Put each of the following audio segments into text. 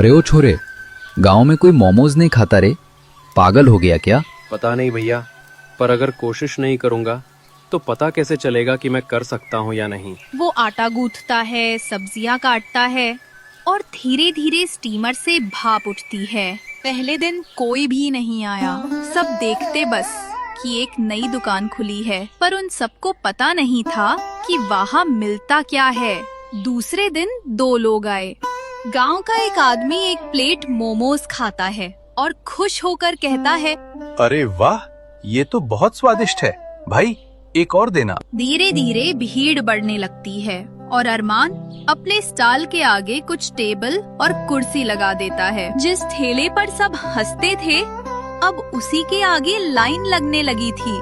अरे ओ छोरे, गांव में कोई मोमोज नहीं खाता रे? पागल हो गया क्या? पता नहीं भैया, पर अगर कोशिश नहीं करूंगा तो पता कैसे चलेगा कि मैं कर सकता हूँ या नहीं। वो आटा गूंथता है, सब्जियां काटता है और धीरे धीरे स्टीमर से भाप उठती है। पहले दिन कोई भी नहीं आया, सब देखते बस कि एक नई दुकान खुली है, पर उन सबको पता नहीं था कि वहाँ मिलता क्या है। दूसरे दिन 2 लोग आए। गांव का एक आदमी एक प्लेट मोमोज खाता है और खुश होकर कहता है, अरे वाह, ये तो बहुत स्वादिष्ट है भाई, एक और देना। धीरे धीरे भीड़ बढ़ने लगती है और अरमान अपने स्टॉल के आगे कुछ टेबल और कुर्सी लगा देता है। जिस ठेले पर सब हंसते थे, अब उसी के आगे लाइन लगने लगी थी।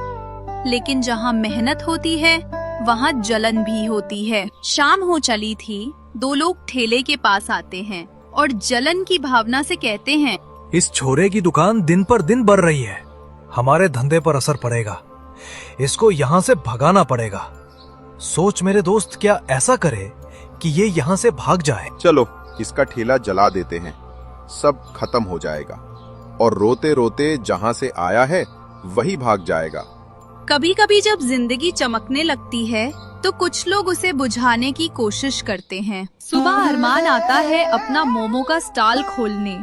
लेकिन जहाँ मेहनत होती है, वहाँ जलन भी होती है। शाम हो चली थी। 2 लोग ठेले के पास आते हैं और जलन की भावना से कहते हैं, इस छोरे की दुकान दिन पर दिन बढ़ रही है, हमारे धंधे पर असर पड़ेगा, इसको यहाँ से भगाना पड़ेगा। सोच मेरे दोस्त, क्या ऐसा करे कि ये यहाँ से भाग जाए? चलो इसका ठेला जला देते हैं, सब खत्म हो जाएगा और रोते रोते जहाँ से आया है वही भाग जाएगा। कभी कभी जब जिंदगी चमकने लगती है तो कुछ लोग उसे बुझाने की कोशिश करते हैं। सुबह अरमान आता है अपना मोमो का स्टॉल खोलने,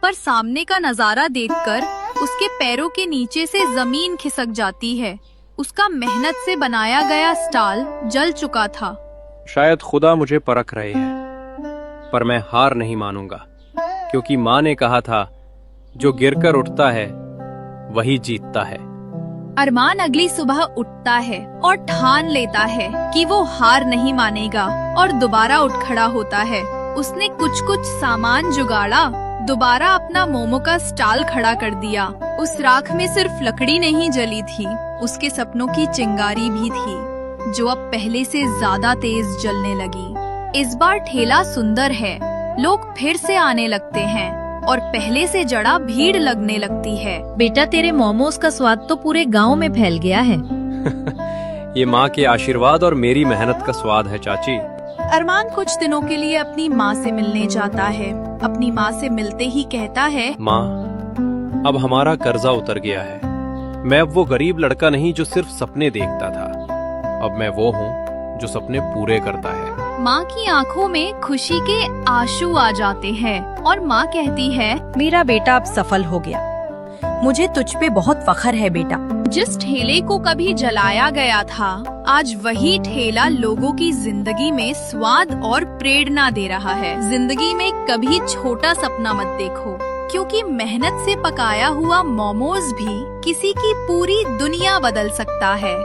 पर सामने का नजारा देखकर उसके पैरों के नीचे से जमीन खिसक जाती है। उसका मेहनत से बनाया गया स्टॉल जल चुका था। शायद खुदा मुझे परख रहे हैं, पर मैं हार नहीं मानूंगा, क्योंकि माँ ने कहा था, जो गिरकर उठता है वही जीतता है। अरमान अगली सुबह उठता है और ठान लेता है कि वो हार नहीं मानेगा और दोबारा उठ खड़ा होता है। उसने कुछ सामान जुगाड़ा, दोबारा अपना मोमो का स्टॉल खड़ा कर दिया। उस राख में सिर्फ लकड़ी नहीं जली थी, उसके सपनों की चिंगारी भी थी, जो अब पहले से ज्यादा तेज जलने लगी। इस बार ठेला सुंदर है, लोग फिर से आने लगते हैं और पहले से जड़ा भीड़ लगने लगती है। बेटा, तेरे मोमोज का स्वाद तो पूरे गांव में फैल गया है। ये माँ के आशीर्वाद और मेरी मेहनत का स्वाद है चाची। अरमान कुछ दिनों के लिए अपनी माँ से मिलने जाता है। अपनी माँ से मिलते ही कहता है, माँ, अब हमारा कर्जा उतर गया है। मैं अब वो गरीब लड़का नहीं जो सिर्फ सपने देखता था, अब मैं वो हूँ जो सपने पूरे करता है। माँ की आंखों में खुशी के आंसू आ जाते हैं और माँ कहती है, मेरा बेटा अब सफल हो गया, मुझे तुझ पे बहुत फख्र है बेटा। जिस ठेले को कभी जलाया गया था, आज वही ठेला लोगों की जिंदगी में स्वाद और प्रेरणा दे रहा है। जिंदगी में कभी छोटा सपना मत देखो, क्योंकि मेहनत से पकाया हुआ मोमोज भी किसी की पूरी दुनिया बदल सकता है।